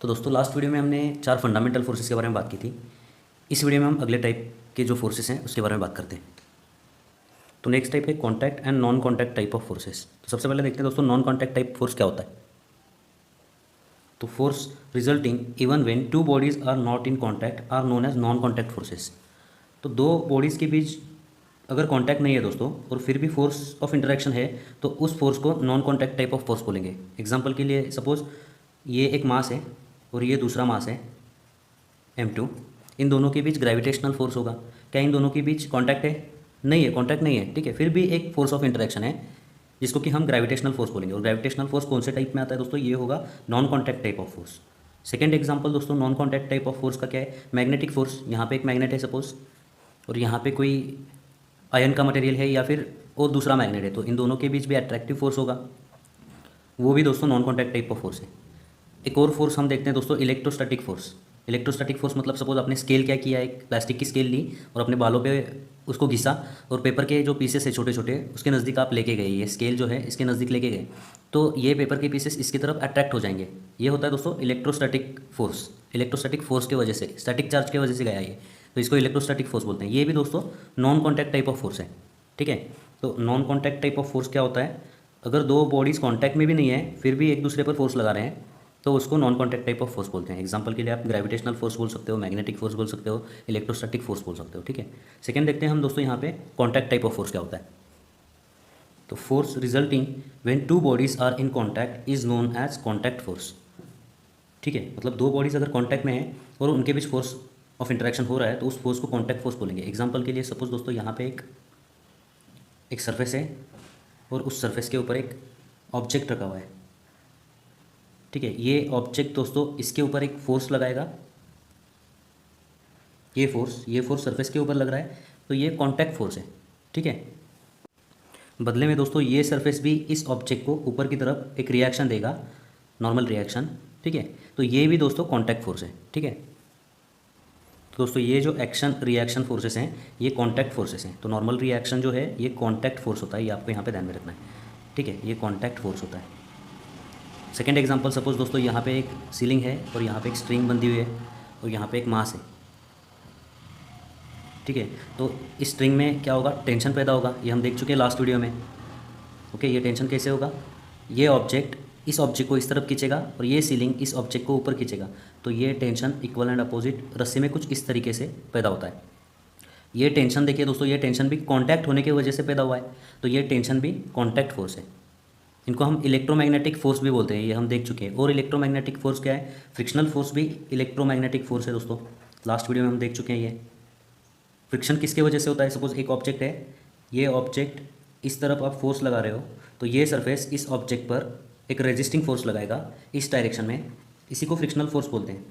तो दोस्तों last video में हमने 4 फंडामेंटल फोर्सेस के बारे में बात की थी। इस वीडियो में हम अगले टाइप के जो फोर्सेस हैं उसके बारे में बात करते हैं। तो नेक्स्ट टाइप है contact and non contact type of forces. तो सबसे पहले देखते हैं दोस्तों नॉन कॉन्टैक्ट टाइप फोर्स क्या होता है। तो force resulting even when two bodies are not in contact are known as non contact forces. तो दो बॉडीज़ के बीच अगर कॉन्टैक्ट नहीं है दोस्तों और फिर भी फोर्स ऑफ इंटरेक्शन है तो उस फोर्स को non contact type of force बोलेंगे। एग्जांपल के लिए सपोज ये एक मास है और ये दूसरा मास है m2। इन दोनों के बीच ग्रेविटेशनल फोर्स होगा। क्या इन दोनों के बीच कॉन्टैक्ट है? नहीं है, कॉन्टैक्ट नहीं है, ठीक है। फिर भी एक फोर्स ऑफ इंटरेक्शन है जिसको कि हम ग्रेविटेशनल फोर्स बोलेंगे। और ग्रेविटेशनल फोर्स कौन से टाइप में आता है दोस्तों? ये होगा non contact type of force. Second example दोस्तों non contact type of force का क्या है? Magnetic force. यहाँ पे एक मैग्नेट है सपोज और यहाँ पे कोई आयन का मटेरियल है या फिर और दूसरा मैग्नेट है, तो इन दोनों के बीच भी अट्रैक्टिव फोर्स होगा, वो भी दोस्तों non contact type of force है। एक और फोर्स हम देखते हैं दोस्तों इलेक्ट्रोस्टैटिक फोर्स। इलेक्ट्रोस्टैटिक फोर्स मतलब सपोज आपने स्केल क्या किया, एक प्लास्टिक की स्केल ली और अपने बालों पे उसको घिसा और पेपर के जो पीसेस है छोटे छोटे उसके नज़दीक आप लेके गए, ये स्केल जो है इसके नज़दीक लेके गए, तो ये पेपर के पीसेस इसकी तरफ अट्रैक्ट हो जाएंगे। ये होता है दोस्तों इलेक्ट्रोस्टैटिक फोर्स। इलेक्ट्रोस्टैटिक फोर्स की वजह से, स्टैटिक चार्ज की वजह से गया ये, तो इसको इलेक्ट्रोस्टैटिक फोर्स बोलते हैं। ये भी दोस्तों non contact type of force है, ठीक है। तो non contact type of force क्या होता है? अगर दो बॉडीज़ कॉन्टैक्ट में भी नहीं है फिर भी एक दूसरे पर फोर्स लगा रहे हैं तो उसको non contact type of force बोलते हैं। एग्जांपल के लिए आप ग्रेविटेशनल फोर्स बोल सकते हो, मैग्नेटिक फोर्स बोल सकते हो, इलेक्ट्रोस्टैटिक फोर्स बोल सकते हो, ठीक है। सेकंड देखते हैं हम दोस्तों यहाँ पे कॉन्टैक्ट टाइप ऑफ फोर्स क्या होता है। तो force resulting when two bodies are in contact is known as contact force, ठीक है। मतलब दो बॉडीज अगर कॉन्टैक्ट में है और उनके बीच फोर्स ऑफ इंटरेक्शन हो रहा है तो उस फोर्स को कॉन्टैक्ट फोर्स बोलेंगे। एग्जाम्पल के लिए सपोज दोस्तों यहाँ पे एक सरफेस है और उस सरफेस के ऊपर एक ऑब्जेक्ट रखा हुआ है, ठीक है। ये ऑब्जेक्ट दोस्तों इसके ऊपर एक फोर्स लगाएगा, ये फोर्स सरफेस के ऊपर लग रहा है तो ये कॉन्टैक्ट फोर्स है, ठीक है। बदले में दोस्तों ये सरफेस भी इस ऑब्जेक्ट को ऊपर की तरफ एक रिएक्शन देगा, नॉर्मल रिएक्शन, ठीक है। तो ये भी दोस्तों कॉन्टैक्ट फोर्स है, ठीक है। तो दोस्तों ये जो एक्शन रिएक्शन फोर्सेस हैं ये कॉन्टैक्ट फोर्सेस हैं। तो नॉर्मल रिएक्शन जो है ये कॉन्टैक्ट फोर्स होता है, ये आपको यहाँ पे ध्यान में रखना है, ठीक है। ये कॉन्टैक्ट फोर्स होता है। सेकेंड एग्जांपल सपोज दोस्तों यहाँ पे एक सीलिंग है और यहाँ पे एक स्ट्रिंग बंधी हुई है और यहाँ पे एक मास है, ठीक है। तो इस स्ट्रिंग में क्या होगा? टेंशन पैदा होगा, ये हम देख चुके हैं लास्ट वीडियो में, ओके। ये टेंशन कैसे होगा? ये ऑब्जेक्ट इस ऑब्जेक्ट को इस तरफ खींचेगा और ये सीलिंग इस ऑब्जेक्ट को ऊपर खींचेगा, तो ये टेंशन इक्वल एंड अपोजिट रस्सी में कुछ इस तरीके से पैदा होता है। ये टेंशन देखिए दोस्तों, ये टेंशन भी कॉन्टैक्ट होने की वजह से पैदा हुआ है, तो ये टेंशन भी कॉन्टैक्ट फोर्स है। इनको हम इलेक्ट्रोमैग्नेटिक फोर्स भी बोलते हैं, ये हम देख चुके हैं। और इलेक्ट्रोमैग्नेटिक फोर्स क्या है? फ्रिक्शनल फोर्स भी इलेक्ट्रोमैग्नेटिक फोर्स है दोस्तों, लास्ट वीडियो में हम देख चुके हैं। ये फ्रिक्शन किसके वजह से होता है? सपोज एक ऑब्जेक्ट है, ये ऑब्जेक्ट इस तरफ आप फोर्स लगा रहे हो तो ये सरफेस इस ऑब्जेक्ट पर एक रेजिस्टिंग फोर्स लगाएगा इस डायरेक्शन में, इसी को फ्रिक्शनल फोर्स बोलते हैं,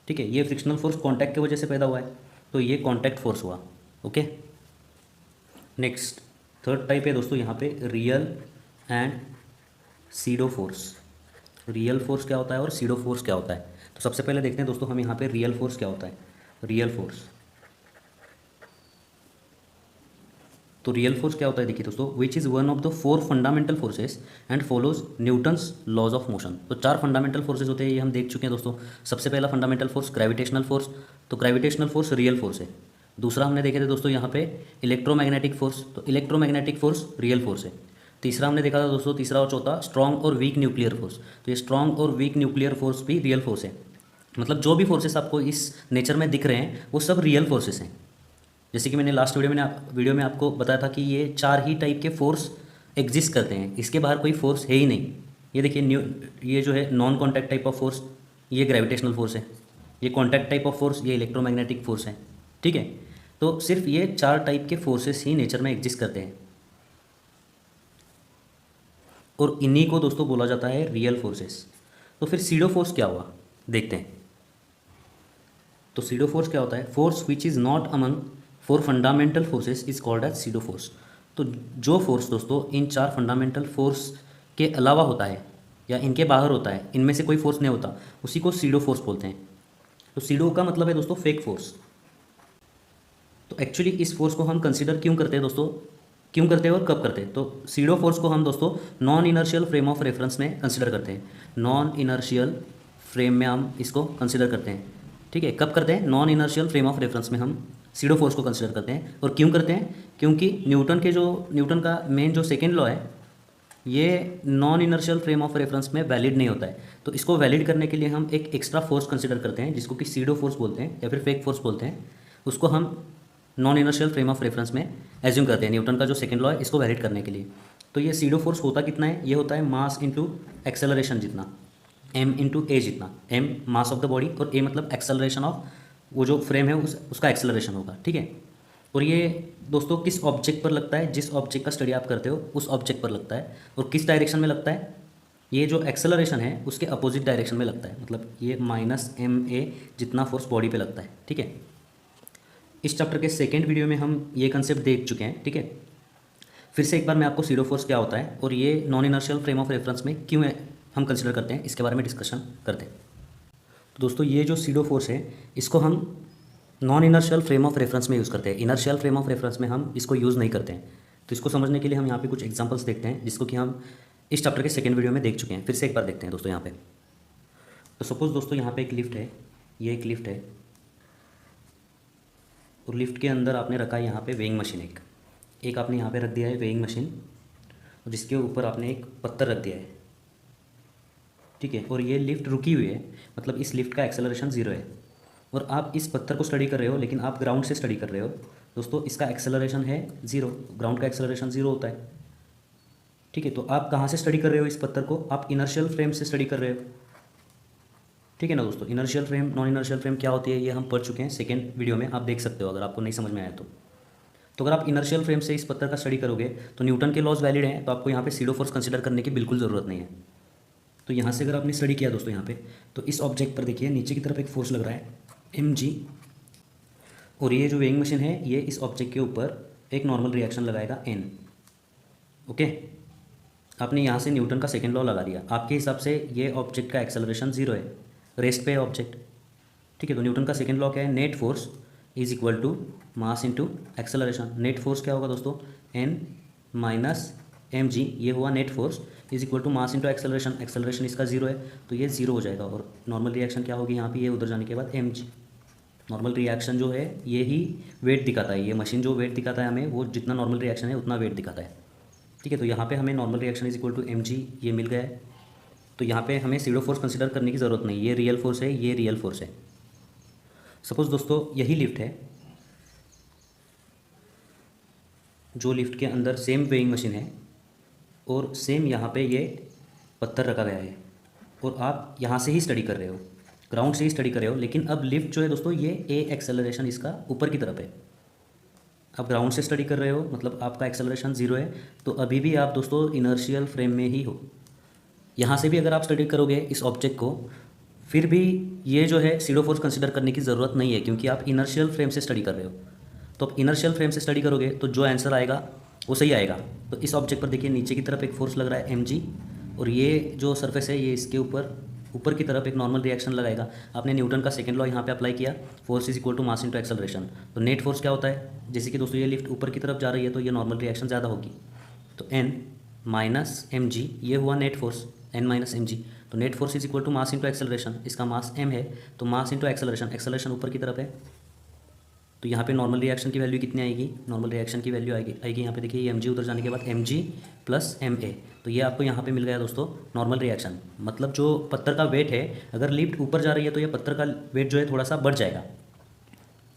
ठीक है। ये फ्रिक्शनल फोर्स कॉन्टैक्ट की वजह से पैदा हुआ है तो ये कॉन्टैक्ट फोर्स हुआ, ओके। नेक्स्ट थर्ड टाइप है दोस्तों यहाँ पे real and SIDO force. Real force क्या होता है और सीडो फोर्स क्या होता है? तो सबसे पहले देखते हैं दोस्तों हम यहाँ पे रियल फोर्स क्या होता है। रियल फोर्स, तो रियल फोर्स क्या होता है देखिए दोस्तों, which is one of the 4 fundamental forces and follows Newton's laws of motion. तो 4 फंडामेंटल फोर्सेस होते हैं, ये हम देख चुके हैं दोस्तों। सबसे पहला फंडामेंटल फोर्स ग्रेविटेशनल फोर्स, तो ग्रेविटेशनल फोर्स रियल फोर्स है। दूसरा हमने देखे थे दोस्तों यहाँ पे इलेक्ट्रोमैग्नेटिक फोर्स, तो इलेक्ट्रोमैग्नेटिक फोर्स रियल फोर्स है। तीसरा हमने देखा था दोस्तों, तीसरा और चौथा स्ट्रॉन्ग और वीक न्यूक्लियर फोर्स, तो ये स्ट्रॉन्ग और वीक न्यूक्लियर फोर्स भी रियल फोर्स है। मतलब जो भी फोर्सेस आपको इस नेचर में दिख रहे हैं वो सब रियल फोर्सेस हैं। जैसे कि मैंने लास्ट वीडियो में आपको बताया था कि ये 4 ही टाइप के फोर्स एग्जिस्ट करते हैं, इसके बाहर कोई फोर्स है ही नहीं। ये देखिए ये जो है non contact type of force, ये ग्रेविटेशनल फोर्स है। ये कॉन्टैक्ट टाइप ऑफ फोर्स, ये इलेक्ट्रोमैग्नेटिक फोर्स है, ठीक है। तो सिर्फ ये 4 टाइप के फोर्सेस ही नेचर में एग्जिस्ट करते हैं और इन्हीं को दोस्तों बोला जाता है रियल फोर्सेस। तो फिर सीडो फोर्स क्या हुआ देखते हैं। तो सीडो फोर्स क्या होता है? Force which is not among 4 fundamental forces is called as pseudo force. तो जो फोर्स दोस्तों इन 4 फंडामेंटल फोर्स के अलावा होता है या इनके बाहर होता है, इनमें से कोई फोर्स नहीं होता, उसी को सीडो फोर्स बोलते हैं। तो सीडो का मतलब है दोस्तों फेक फोर्स। तो एक्चुअली इस फोर्स को हम कंसिडर क्यों करते हैं दोस्तों, क्यों करते हैं और कब करते हैं? तो सीडो फोर्स को हम दोस्तों non inertial frame of reference में कंसिडर करते हैं। नॉन इनर्शियल फ्रेम में हम इसको कंसिडर करते हैं। ठीक है, कब करते हैं? Non inertial frame of reference में हम सीडो फोर्स को कंसिडर करते हैं। और क्यों करते हैं? क्योंकि न्यूटन का मेन जो सेकेंड लॉ है ये non inertial frame of reference में वैलिड नहीं होता है। तो इसको वैलिड करने के लिए हम एक एक्स्ट्रा फोर्स कंसिडर करते हैं जिसको कि सीडो फोर्स बोलते हैं या फिर फेक फोर्स बोलते हैं। उसको हम non inertial frame of reference में एज्यूम करते हैं न्यूटन का जो सेकेंड लॉ है इसको वैलिड करने के लिए। तो ये सीडो फोर्स होता कितना है? ये होता है मास इंटू एक्सेलरेशन जितना, m इंटू ए जितना। m mass of the body और a मतलब एक्सेलरेशन ऑफ वो जो फ्रेम है उसका एक्सेलरेशन होगा। ठीक है, और ये दोस्तों किस ऑब्जेक्ट पर लगता है? जिस ऑब्जेक्ट का स्टडी आप करते हो उस ऑब्जेक्ट पर लगता है। और किस डायरेक्शन में लगता है? ये जो एक्सेलरेशन है उसके अपोजिट डायरेक्शन में लगता है, मतलब ये -ma जितना फोर्स बॉडी पे लगता है। ठीक है, इस चैप्टर के सेकेंड वीडियो में हम ये कंसेप्ट देख चुके हैं। ठीक है, फिर से एक बार मैं आपको सीडो फोर्स क्या होता है और ये non inertial frame of reference में क्यों है हम कंसिडर करते हैं इसके बारे में डिस्कशन करते हैं। तो दोस्तों ये जो सीडो फोर्स है इसको हम non inertial frame of reference में यूज़ करते हैं। इनर्शियल फ्रेम ऑफ रेफरेंस में हम इसको यूज़ नहीं करते हैं। तो इसको समझने के लिए हम यहाँ पे कुछ एग्जांपल्स देखते हैं जिसको कि हम इस चैप्टर के सेकेंड वीडियो में देख चुके हैं। फिर से एक बार देखते हैं दोस्तों यहाँ पे। तो सपोज़ दोस्तों यहाँ पे एक लिफ्ट है, ये एक लिफ्ट है और लिफ्ट के अंदर आपने रखा है यहाँ पे वेइंग मशीन। एक आपने यहाँ पे रख दिया है वेइंग मशीन और जिसके ऊपर आपने एक पत्थर रख दिया है। ठीक है, और ये लिफ्ट रुकी हुई है, मतलब इस लिफ्ट का एक्सेलरेशन 0 है। और आप इस पत्थर को स्टडी कर रहे हो लेकिन आप ग्राउंड से स्टडी कर रहे हो दोस्तों, इसका एक्सेलरेशन है 0, ग्राउंड का एक्सेलरेशन 0 होता है। ठीक है, तो आप कहाँ से स्टडी कर रहे हो इस पत्थर को? आप इनर्शियल फ्रेम से स्टडी कर रहे हो। ठीक है ना दोस्तों, inertial frame non inertial frame क्या होती है ये हम पढ़ चुके हैं सेकेंड वीडियो में, आप देख सकते हो अगर आपको नहीं समझ में आया तो अगर आप इनर्शियल फ्रेम से इस पत्थर का स्टडी करोगे तो न्यूटन के लॉज वैलिड हैं, तो आपको यहाँ पे सीडो फोर्स कंसिडर करने की बिल्कुल ज़रूरत नहीं है। तो यहाँ से अगर आपने स्टडी किया दोस्तों यहाँ पे, तो इस ऑब्जेक्ट पर देखिए नीचे की तरफ एक फोर्स लग रहा है mg, और ये जो वेइंग मशीन है ये इस ऑब्जेक्ट के ऊपर एक नॉर्मल रिएक्शन लगाएगा n। ओके, आपने यहाँ से न्यूटन का सेकेंड लॉ लगा दिया। आपके हिसाब से ये ऑब्जेक्ट का एक्सेलरेशन 0 है, रेस्ट पे है ऑब्जेक्ट। ठीक है, तो न्यूटन का सेकेंड लॉ क्या है? Net force is equal to mass into acceleration. Net force क्या होगा दोस्तों? n माइनस mg, ये हुआ net force, is equal to mass into acceleration. Acceleration इसका 0 है तो ये 0 हो जाएगा। और नॉर्मल रिएक्शन क्या होगी यहाँ पे? ये उधर जाने के बाद mg। नॉर्मल रिएक्शन जो है ये ही वेट दिखाता है, ये मशीन जो वेट दिखाता है हमें, वो जितना नॉर्मल रिएक्शन है उतना वेट दिखाता है। ठीक है, तो यहाँ पे हमें normal reaction is equal to mg ये मिल गया है। तो यहाँ पे हमें सीडो फोर्स कंसिडर करने की ज़रूरत नहीं, ये रियल फोर्स है, ये रियल फोर्स है। सपोज़ दोस्तों यही लिफ्ट है, जो लिफ्ट के अंदर सेम वेइंग मशीन है और सेम यहाँ पे ये पत्थर रखा गया है और आप यहाँ से ही स्टडी कर रहे हो, ग्राउंड से ही स्टडी कर रहे हो। लेकिन अब लिफ्ट जो है दोस्तों ये एक्सेलरेशन इसका ऊपर की तरफ है। आप ग्राउंड से स्टडी कर रहे हो मतलब आपका एक्सेलरेशन 0 है, तो अभी भी आप दोस्तों इनर्शियल फ्रेम में ही हो। यहाँ से भी अगर आप स्टडी करोगे इस ऑब्जेक्ट को, फिर भी ये जो है सीडो फोर्स कंसिडर करने की ज़रूरत नहीं है क्योंकि आप इनर्शियल फ्रेम से स्टडी कर रहे हो। तो आप इनर्शियल फ्रेम से स्टडी करोगे तो जो आंसर आएगा वो सही आएगा। तो इस ऑब्जेक्ट पर देखिए नीचे की तरफ एक फोर्स लग रहा है mg, और ये जो सरफेस है ये इसके ऊपर की तरफ एक नॉर्मल रिएक्शन लगाएगा। आपने न्यूटन का सेकेंड लॉ यहाँ पे अप्लाई किया, force is equal to mass into acceleration. तो नेट फोर्स क्या होता है? जैसे कि दोस्तों ये लिफ्ट ऊपर की तरफ जा रही है तो ये नॉर्मल रिएक्शन ज़्यादा होगी, तो n माइनस mg, ये हुआ net force n minus mg। तो net force is equal to mass into acceleration, इसका मास m है तो मास इंटू एक्सेलरेशन, एक्सेलरेशन ऊपर की तरफ है। तो यहाँ पे नॉर्मल रिएक्शन की वैल्यू कितनी आएगी? नॉर्मल रिएक्शन की वैल्यू आएगी यहाँ पे देखिए ये mg उधर जाने के बाद mg प्लस ma, तो ये आपको यहाँ पे मिल गया दोस्तों नॉर्मल रिएक्शन। मतलब जो पत्थर का वेट है, अगर लिफ्ट ऊपर जा रही है तो ये पत्थर का वेट जो है थोड़ा सा बढ़ जाएगा।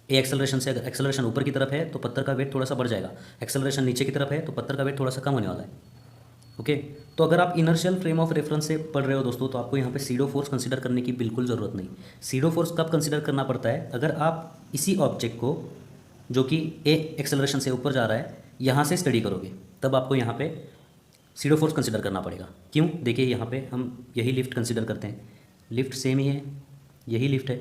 एक्सेलरेशन से अगर एक्सेलरेशन ऊपर की तरफ है तो पत्थर का वेट थोड़ा सा बढ़ जाएगा, एक्सेलरेशन नीचे की तरफ है तो पत्थर का वेट थोड़ा सा कम होने वाला है। ओके, तो अगर आप इनर्शियल फ्रेम ऑफ रेफरेंस से पढ़ रहे हो दोस्तों तो आपको यहाँ पे सीडो फोर्स कंसिडर करने की बिल्कुल ज़रूरत नहीं। सीडो फोर्स कब कंसिडर करना पड़ता है? अगर आप इसी ऑब्जेक्ट को जो कि ए एक्सेलरेशन से ऊपर जा रहा है यहाँ से स्टडी करोगे, तब आपको यहाँ पे सीडो फोर्स कंसिडर करना पड़ेगा। क्यों? देखिए यहाँ पे हम यही लिफ्ट कंसिडर करते हैं, लिफ्ट सेम ही है, यही लिफ्ट है।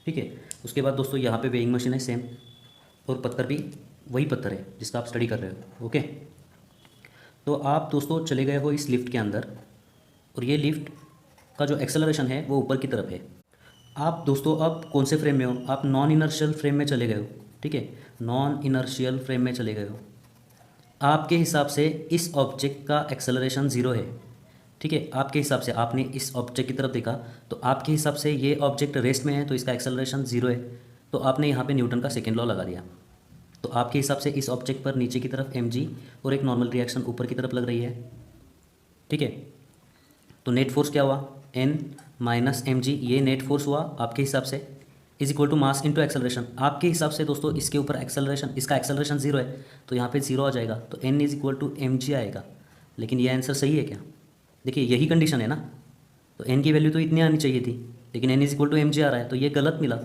ठीक है, उसके बाद दोस्तों यहाँ पे वेइंग मशीन है सेम, और पत्थर भी वही पत्थर है जिसका आप स्टडी कर रहे हो। ओके, तो आप दोस्तों चले गए हो इस लिफ्ट के अंदर और ये लिफ्ट का जो एक्सेलरेशन है वो ऊपर की तरफ है। आप दोस्तों अब कौन से फ्रेम में हो? आप नॉन इनर्शियल फ्रेम में चले गए हो। ठीक है, नॉन इनर्शियल फ्रेम में चले गए हो। आपके हिसाब से इस ऑब्जेक्ट का एक्सेलरेशन 0 है। ठीक है, आपके हिसाब से आपने इस ऑब्जेक्ट की तरफ देखा तो आपके हिसाब से ये ऑब्जेक्ट रेस्ट में है तो इसका एक्सेलरेशन 0 है, तो आपने यहाँ पे न्यूटन का सेकेंड लॉ लगा दिया। तो आपके हिसाब से इस ऑब्जेक्ट पर नीचे की तरफ mg और एक नॉर्मल रिएक्शन ऊपर की तरफ लग रही है। ठीक है, तो नेट फोर्स क्या हुआ, n माइनस mg, ये नेट फोर्स हुआ आपके हिसाब से, is equal to mass into acceleration. आपके हिसाब से दोस्तों इसके ऊपर एक्सेलरेशन, इसका एक्सेलरेशन 0 है तो यहाँ पे 0 आ जाएगा, तो n is equal to mg आएगा। लेकिन ये आंसर सही है क्या? देखिए यही कंडीशन है ना, तो n की वैल्यू तो इतनी आनी चाहिए थी, लेकिन n is equal to mg आ रहा है, तो ये गलत मिला।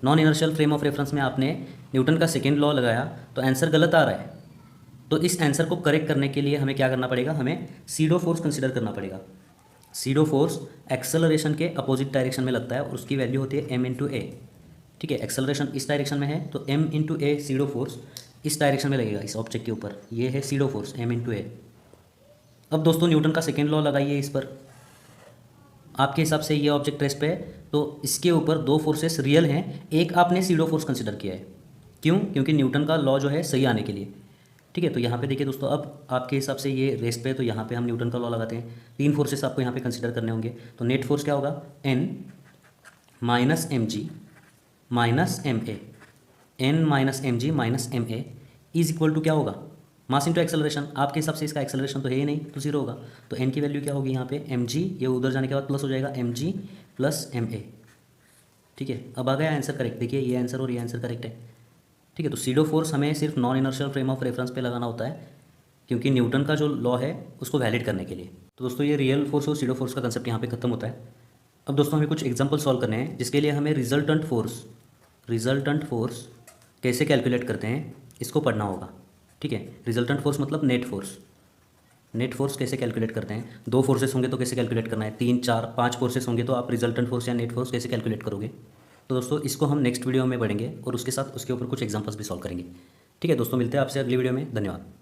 Non inertial frame of reference में आपने न्यूटन का सेकेंड लॉ लगाया तो आंसर गलत आ रहा है। तो इस आंसर को करेक्ट करने के लिए हमें क्या करना पड़ेगा, हमें सीडो फोर्स कंसिडर करना पड़ेगा। सीडो फोर्स एक्सेलरेशन के अपोजिट डायरेक्शन में लगता है और उसकी वैल्यू होती है m इंटू ए। ठीक है, एक्सेलरेशन इस डायरेक्शन में है तो m इंटू ए सीडो फोर्स इस डायरेक्शन में लगेगा, इस ऑब्जेक्ट के ऊपर, ये है सीडो फोर्स m इंटू ए। अब दोस्तों न्यूटन का सेकेंड लॉ लगाइए इस पर। आपके हिसाब से ये ऑब्जेक्ट रेस्ट पे है तो इसके ऊपर दो फोर्सेस रियल हैं, एक आपने सीडो फोर्स कंसिडर किया है। क्यों? क्योंकि न्यूटन का लॉ जो है सही आने के लिए। ठीक है, तो यहाँ पे देखिए दोस्तों, अब आपके हिसाब से ये रेस्ट पे है तो यहाँ पे हम न्यूटन का लॉ लगाते हैं। तीन फोर्सेस आपको यहाँ पे कंसिडर करने होंगे, तो नेट फोर्स क्या होगा, n minus mg minus ma, n minus mg minus ma is equal to क्या होगा, मास इंटू एक्सेलरेशन। आपके हिसाब से इसका एक्सेलरेशन तो है ही नहीं तो 0 होगा, तो n की वैल्यू क्या होगी यहाँ पे mg, ये उधर जाने के बाद प्लस हो जाएगा mg प्लस ma। ठीक है, अब आ गया आंसर करेक्ट। देखिए ये आंसर और ये आंसर करेक्ट है। ठीक है, तो सीडो फोर्स हमें सिर्फ non inertial frame of reference पे लगाना होता है क्योंकि न्यूटन का जो लॉ है उसको वैलिड करने के लिए। तो दोस्तों ये रियल फोर्स और सीडो फोर्स का कंसेप्ट यहाँ पे खत्म होता है। अब दोस्तों हमें कुछ एग्जांपल सॉल्व करने हैं जिसके लिए हमें रिजल्टेंट फोर्स कैसे कैलकुलेट करते हैं इसको पढ़ना होगा। ठीक है, रिजल्टेंट फोर्स मतलब नेट फोर्स कैसे कैलकुलेट करते हैं। दो फोर्सेस होंगे तो कैसे कैलकुलेट करना है, 3 4 5 फोर्सेस होंगे तो आप रिजल्टेंट फोर्स या नेट फोर्स कैसे कैलकुलेट करोगे। तो दोस्तों इसको हम नेक्स्ट वीडियो में पढ़ेंगे और उसके साथ उसके ऊपर कुछ एग्जांपल्स भी सॉल्व करेंगे। ठीक है दोस्तों, मिलते हैं आपसे अगली वीडियो में। धन्यवाद।